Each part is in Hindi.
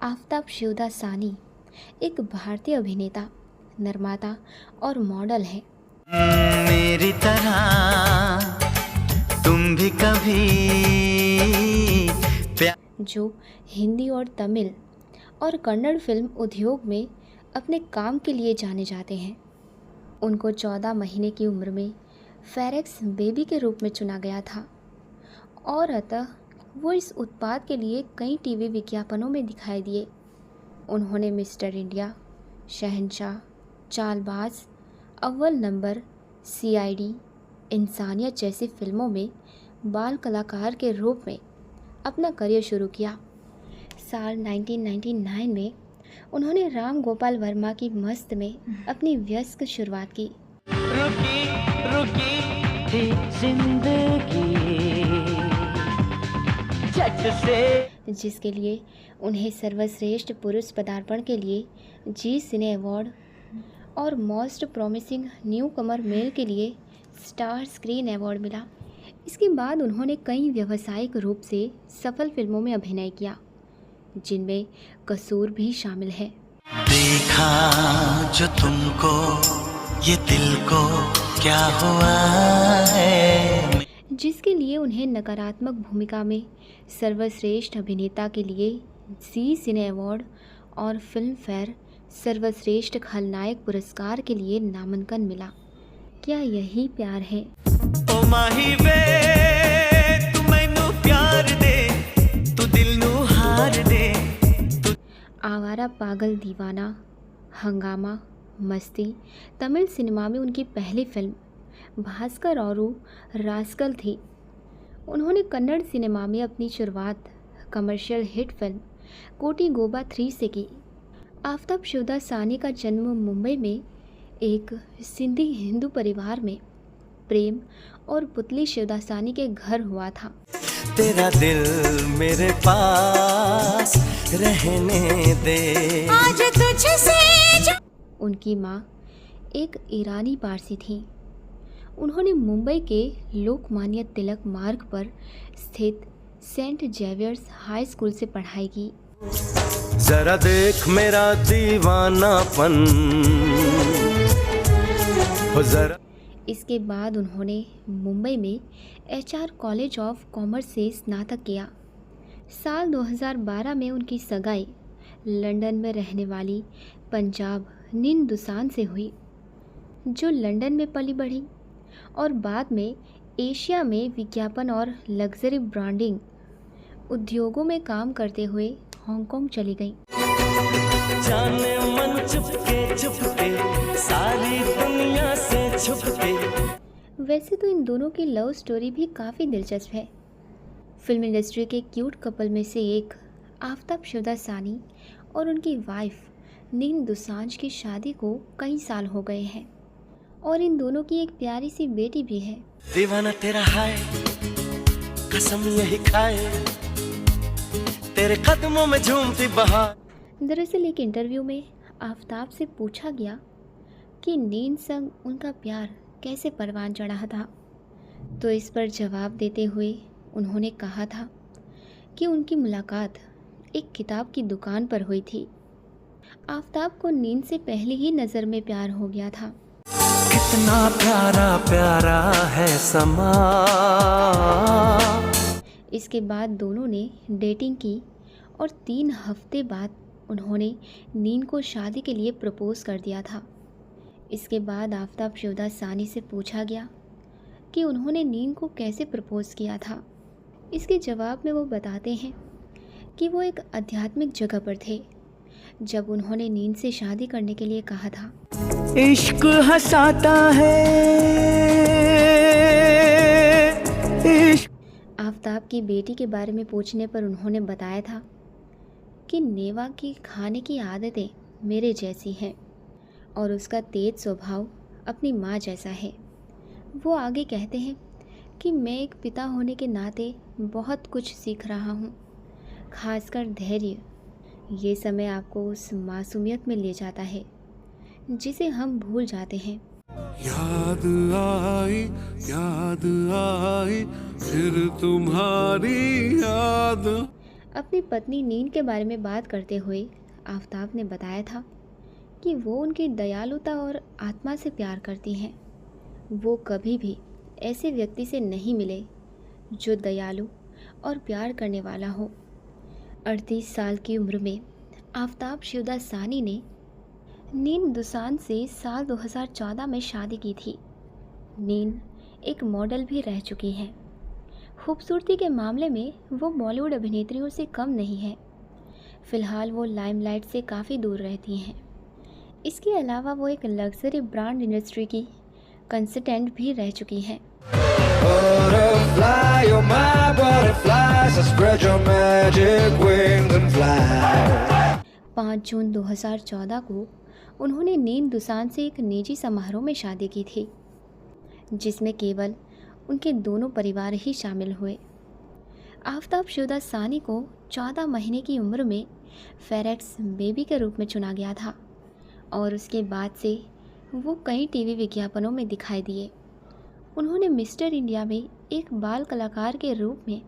आफताब शिवदासानी एक भारतीय अभिनेता, निर्माता और मॉडल है मेरी तरह तुम भी कभी जो हिंदी और तमिल और कन्नड़ फिल्म उद्योग में अपने काम के लिए जाने जाते हैं। उनको 14 महीने की उम्र में फेरेक्स बेबी के रूप में चुना गया था और अतः वो इस उत्पाद के लिए कई टीवी विज्ञापनों में दिखाई दिए। उन्होंने मिस्टर इंडिया, शहंशाह, चालबाज, अव्वल नंबर, सीआईडी, इंसानियत जैसी फिल्मों में बाल कलाकार के रूप में अपना करियर शुरू किया। साल 1999 में उन्होंने राम गोपाल वर्मा की मस्त में अपनी व्यस्क शुरुआत की। रुकी रुकी थी जिंदगी झट से, जिसके लिए उन्हें सर्वश्रेष्ठ पुरुष पदार्पण के लिए जी सिने अवार्ड और मोस्ट प्रॉमिसिंग न्यू कमर मेल के लिए स्टार स्क्रीन अवार्ड मिला। इसके बाद उन्होंने कई व्यावसायिक रूप से सफल फिल्मों में अभिनय किया, जिनमें कसूर भी शामिल है। देखा जो तुमको ये दिल को क्या हुआ है, जिसके लिए उन्हें नकारात्मक भूमिका में सर्वश्रेष्ठ अभिनेता के लिए जी सिने अवार्ड और फिल्म फेयर सर्वश्रेष्ठ खलनायक पुरस्कार के लिए नामांकन मिला। क्या यही प्यार है? ओ माही वे तू मैनू प्यार दे, तू दिल नू हार दे। आवारा पागल दीवाना, हंगामा, मस्ती तमिल सिनेमा में उनकी पहली फिल्म भास्कर औरू रास्कल थी। उन्होंने कन्नड़ सिनेमा में अपनी शुरुआत कमर्शियल हिट फिल्म कोटी गोबा 3 से की। आफताब शिवदासानी का जन्म मुंबई में एक सिंधी हिंदू परिवार में प्रेम और पुतली शिवदासानी के घर हुआ था। तेरा दिल मेरे पास रहने दे आज तुझसे। उनकी माँ एक ईरानी पारसी थी। उन्होंने मुंबई के लोकमान्य तिलक मार्ग पर स्थित सेंट जेवियर्स हाई स्कूल से पढ़ाई की। जरा देख मेरा दीवानापन हो जरा। इसके बाद उन्होंने मुंबई में एचआर कॉलेज ऑफ कॉमर्स से स्नातक किया। साल 2012 में उनकी सगाई लंदन में रहने वाली पंजाब नीन दुसान से हुई, जो लंदन में पली बढ़ी और बाद में एशिया में विज्ञापन और लग्जरी ब्रांडिंग उद्योगों में काम करते हुए हांगकांग चली गई। जाने मन चुपके चुपके सारी दुनिया से छुपके। वैसे तो इन दोनों की लव स्टोरी भी काफ़ी दिलचस्प है। फिल्म इंडस्ट्री के क्यूट कपल में से एक आफताब शिवदासानी और उनकी वाइफ नीन दुसांझ की शादी को कई साल हो गए हैं और इन दोनों की एक प्यारी सी बेटी भी है। दीवाना तेरा है कसम यही खाए, तेरे कदमों में झूमती बहार। दरअसल एक इंटरव्यू में आफताब से पूछा गया कि नीन संग उनका प्यार कैसे परवान चढ़ा था, तो इस पर जवाब देते हुए उन्होंने कहा था कि उनकी मुलाकात एक किताब की दुकान पर हुई थी। आफताब को नीन से पहले ही नज़र में प्यार हो गया था। कितना प्यारा प्यारा है समा। इसके बाद दोनों ने डेटिंग की और 3 हफ्ते बाद उन्होंने नीन को शादी के लिए प्रपोज कर दिया था। इसके बाद आफताब शिवदासानी से पूछा गया कि उन्होंने नीन को कैसे प्रपोज किया था। इसके जवाब में वो बताते हैं कि वो एक आध्यात्मिक जगह पर थे जब उन्होंने नीन से शादी करने के लिए कहा था। इश्क हंसाता है इश्क। आफताब की बेटी के बारे में पूछने पर उन्होंने बताया था कि नेवा की खाने की आदतें मेरे जैसी हैं और उसका तेज स्वभाव अपनी माँ जैसा है। वो आगे कहते हैं कि मैं एक पिता होने के नाते बहुत कुछ सीख रहा हूँ, खासकर धैर्य। ये समय आपको उस मासूमियत में ले जाता है जिसे हम भूल जाते हैं। याद आई फिर तुम्हारी याद। अपनी पत्नी नीन के बारे में बात करते हुए आफताब ने बताया था कि वो उनकी दयालुता और आत्मा से प्यार करती हैं। वो कभी भी ऐसे व्यक्ति से नहीं मिले जो दयालु और प्यार करने वाला हो। 38 साल की उम्र में आफताब शिवदास सानी ने नीन दुसान से साल 2014 में शादी की थी। नीन एक मॉडल भी रह चुकी हैं। खूबसूरती के मामले में वो बॉलीवुड अभिनेत्रियों से कम नहीं है। फ़िलहाल वो लाइमलाइट से काफ़ी दूर रहती हैं। इसके अलावा वो एक लग्जरी ब्रांड इंडस्ट्री की कंसल्टेंट भी रह चुकी हैं। Butterfly, you're my butterfly, so spread your magic wings and fly. 5 जून 2014 को उन्होंने नीन दुसान से एक निजी समारोह में शादी की थी, जिसमें केवल उनके दोनों परिवार ही शामिल हुए। आफताब शिवदास सानी को 14 महीने की उम्र में फेरेक्स बेबी के रूप में चुना गया था और उसके बाद से वो कई टीवी विज्ञापनों में दिखाई दिए। उन्होंने मिस्टर इंडिया में एक बाल कलाकार के रूप में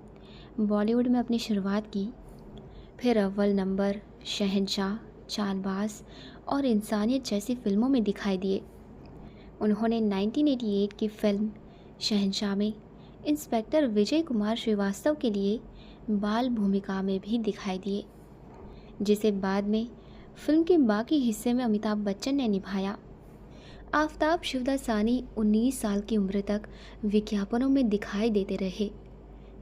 बॉलीवुड में अपनी शुरुआत की। फिर अव्वल नंबर, शहंशाह, चालबाज और इंसानियत जैसी फिल्मों में दिखाई दिए। उन्होंने 1988 की फिल्म शहंशाह में इंस्पेक्टर विजय कुमार श्रीवास्तव के लिए बाल भूमिका में भी दिखाई दिए, जिसे बाद में फिल्म के बाकी हिस्से में अमिताभ बच्चन ने निभाया। आफताब शिवदास सानी 19 साल की उम्र तक विज्ञापनों में दिखाई देते रहे,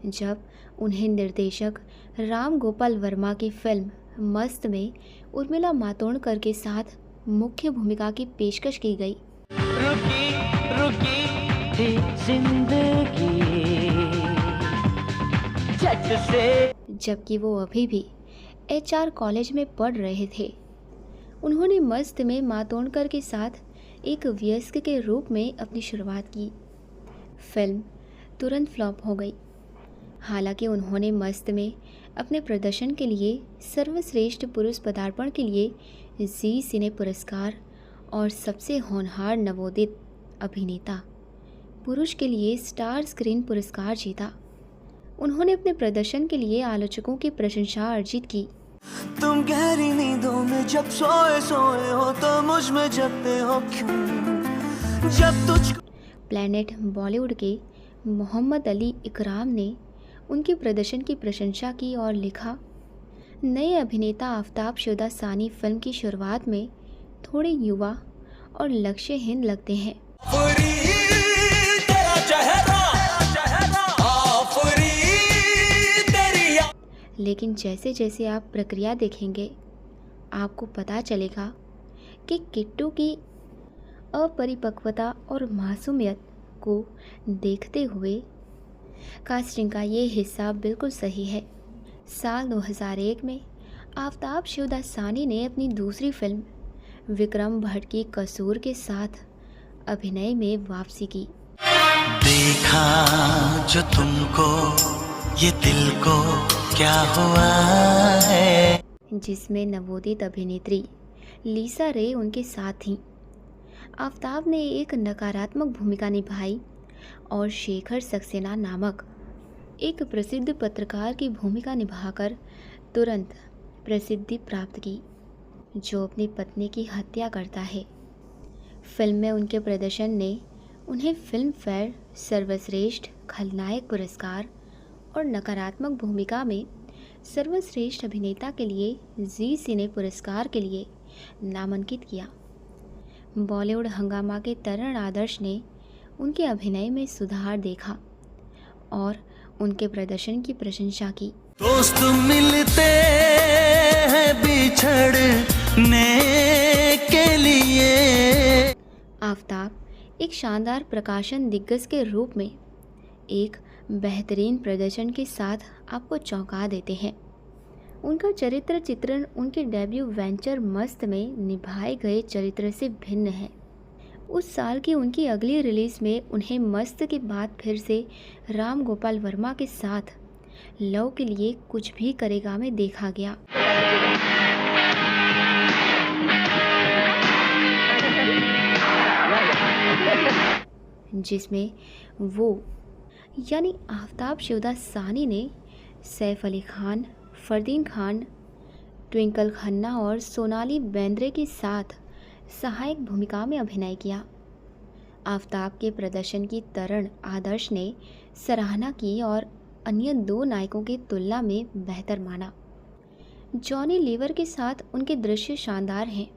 जब उन्हें निर्देशक राम गोपाल वर्मा की फिल्म मस्त में उर्मिला मातोंडकर के साथ मुख्य भूमिका की पेशकश की गई। रुकी रुकी थी जिंदगी झट से, जबकि वो अभी भी HR कॉलेज में पढ़ रहे थे। उन्होंने मस्त में मातोंडकर के साथ एक वयस्क के रूप में अपनी शुरुआत की। फिल्म तुरंत फ्लॉप हो गई। हालांकि उन्होंने मस्त में अपने प्रदर्शन के लिए सर्वश्रेष्ठ पुरुष पदार्पण के लिए जी सिने पुरस्कार और सबसे होनहार नवोदित अभिनेता पुरुष के लिए स्टार स्क्रीन पुरस्कार जीता। उन्होंने अपने प्रदर्शन के लिए आलोचकों की प्रशंसा अर्जित की। तुम गहरी नींदों में जब सोए सोए हो तो मुझ में जगते हो क्यों, जब तुझको। प्लैनेट बॉलीवुड के मोहम्मद अली इकराम ने उनके प्रदर्शन की प्रशंसा की और लिखा, नए अभिनेता आफताब शिवदास सानी फिल्म की शुरुआत में थोड़े युवा और लक्ष्यहीन लगते हैं, लेकिन जैसे जैसे आप प्रक्रिया देखेंगे आपको पता चलेगा कि किट्टू की अपरिपक्वता और मासूमियत को देखते हुए कास्टिंग का ये हिस्सा बिल्कुल सही है। साल 2001 में आफताब शिवदास सानी ने अपनी दूसरी फिल्म विक्रम भट्ट की कसूर के साथ अभिनय में वापसी की। देखा जो तुमको ये दिल को क्या हुआ है, जिसमें नवोदित अभिनेत्री लीसा रे उनके साथ थीं। आफताब ने एक नकारात्मक भूमिका निभाई और शेखर सक्सेना नामक एक प्रसिद्ध पत्रकार की भूमिका निभाकर तुरंत प्रसिद्धि प्राप्त की, जो अपनी पत्नी की हत्या करता है। फिल्म में उनके प्रदर्शन ने उन्हें फिल्म फेयर सर्वश्रेष्ठ खलनायक पुरस्कार और नकारात्मक भूमिका में सर्वश्रेष्ठ अभिनेता के लिए जी सिने पुरस्कार के लिए नामांकित किया। बॉलीवुड हंगामा के तरण आदर्श ने उनके अभिनय में सुधार देखा और उनके प्रदर्शन की प्रशंसा की। दोस्त मिलते हैं बिछड़ने के लिए। आफताब एक शानदार प्रकाशन दिग्गज के रूप में एक बेहतरीन प्रदर्शन के साथ आपको चौंका देते हैं। उनका चरित्र चित्रण उनके डेब्यू वेंचर मस्त में निभाए गए चरित्र से भिन्न है। उस साल की उनकी अगली रिलीज में उन्हें मस्त के बाद फिर से राम गोपाल वर्मा के साथ लव के लिए कुछ भी करेगा में देखा गया। जिसमें वो यानी आफताब शिवदास सानी ने सैफ अली खान, फरदीन खान, ट्विंकल खन्ना और सोनाली बेंद्रे के साथ सहायक भूमिका में अभिनय किया। आफताब के प्रदर्शन की तरण आदर्श ने सराहना की और अन्य 2 नायकों की तुलना में बेहतर माना। जॉनी लीवर के साथ उनके दृश्य शानदार हैं।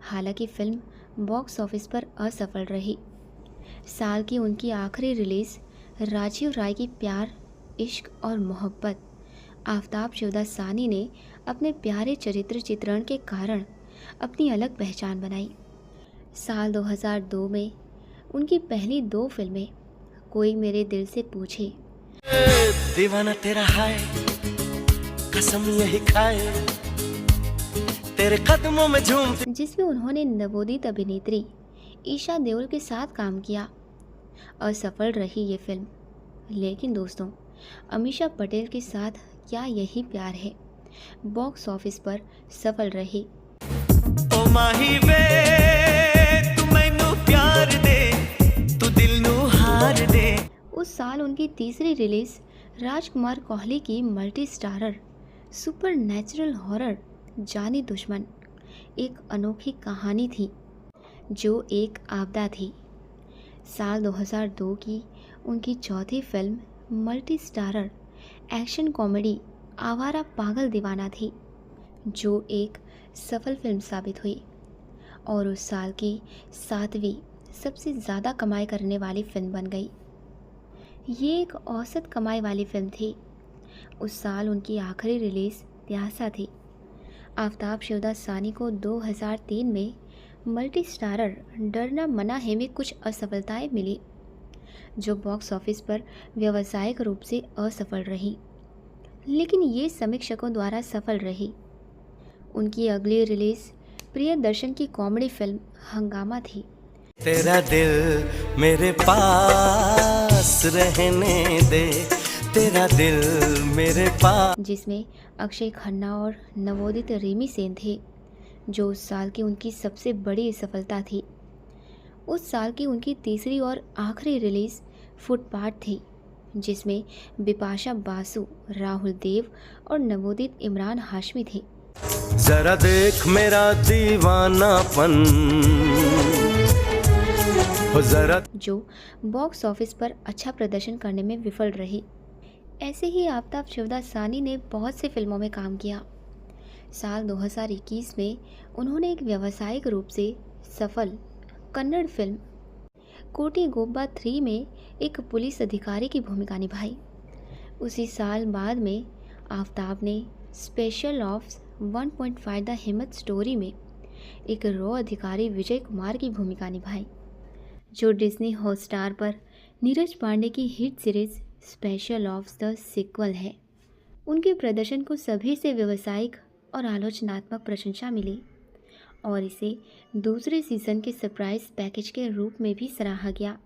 हालांकि फिल्म बॉक्स ऑफिस पर असफल रही। साल की उनकी आखिरी रिलीज राजीव राय की प्यार, इश्क और मोहब्बत आफताब शिवदासानी ने अपने प्यारे चरित्र चित्रण के कारण अपनी अलग पहचान बनाई। साल 2002 में उनकी पहली 2 फिल्में कोई मेरे दिल से पूछे, दीवाना तेरा है कसम यही खाए, तेरे कदमों में झूमती, जिसमें उन्होंने नवोदित अभिनेत्री ईशा देओल के साथ काम किया, असफल रही ये फिल्म। लेकिन दोस्तों, अमीषा पटेल के साथ क्या यही प्यार है बॉक्स ऑफिस पर सफल रही। ओ माही वे तू मैनू प्यार दे, तू दिल नू हार दे। उस साल उनकी तीसरी रिलीज राजकुमार कोहली की multi starrer super natural horror जानी दुश्मन एक अनोखी कहानी थी जो एक आपदा थी। साल 2002 की उनकी चौथी film multi starrer action comedy आवारा पागल दीवाना थी, जो एक सफल फिल्म साबित हुई और उस साल की 7वीं सबसे ज़्यादा कमाई करने वाली फिल्म बन गई। ये एक औसत कमाई वाली फिल्म थी। उस साल उनकी आखिरी रिलीज़ प्यासा थी। आफताब शिवदासानी को 2003 में मल्टी स्टारर डरना मना है में कुछ असफलताएं मिली, जो बॉक्स ऑफिस पर व्यावसायिक रूप से असफल रही, लेकिन ये समीक्षकों द्वारा सफल रही। उनकी अगली रिलीज प्रियदर्शन की कॉमेडी फिल्म हंगामा थी। तेरा दिल मेरे पास रहने दे, तेरा दिल मेरे पास, जिसमें अक्षय खन्ना और नवोदित रिमी सेन थे, जो उस साल की उनकी सबसे बड़ी सफलता थी। उस साल की उनकी तीसरी और आखिरी रिलीज फुटपाथ थी, जिसमें बिपाशा बासु, राहुल देव और नवोदित इमरान हाशमी थे। जरा देख मेरा दीवानापन हो जरा, जो बॉक्स ऑफिस पर अच्छा प्रदर्शन करने में विफल रही। ऐसे ही आफताब शिवदासानी ने बहुत से फिल्मों में काम किया। साल 2021 में उन्होंने एक व्यावसायिक रूप से सफल कन्नड़ फिल्म कोटी गोब्बा 3 में एक पुलिस अधिकारी की भूमिका निभाई। उसी साल बाद में आफताब ने स्पेशल ऑप्स 1.5 द हिम्मत स्टोरी में एक रॉ अधिकारी विजय कुमार की भूमिका निभाई, जो डिज्नी हॉटस्टार पर नीरज पांडे की hit series special ops the sequel है। उनके प्रदर्शन को सभी से व्यावसायिक और आलोचनात्मक प्रशंसा मिली और इसे दूसरे सीज़न के सरप्राइज पैकेज के रूप में भी सराहा गया।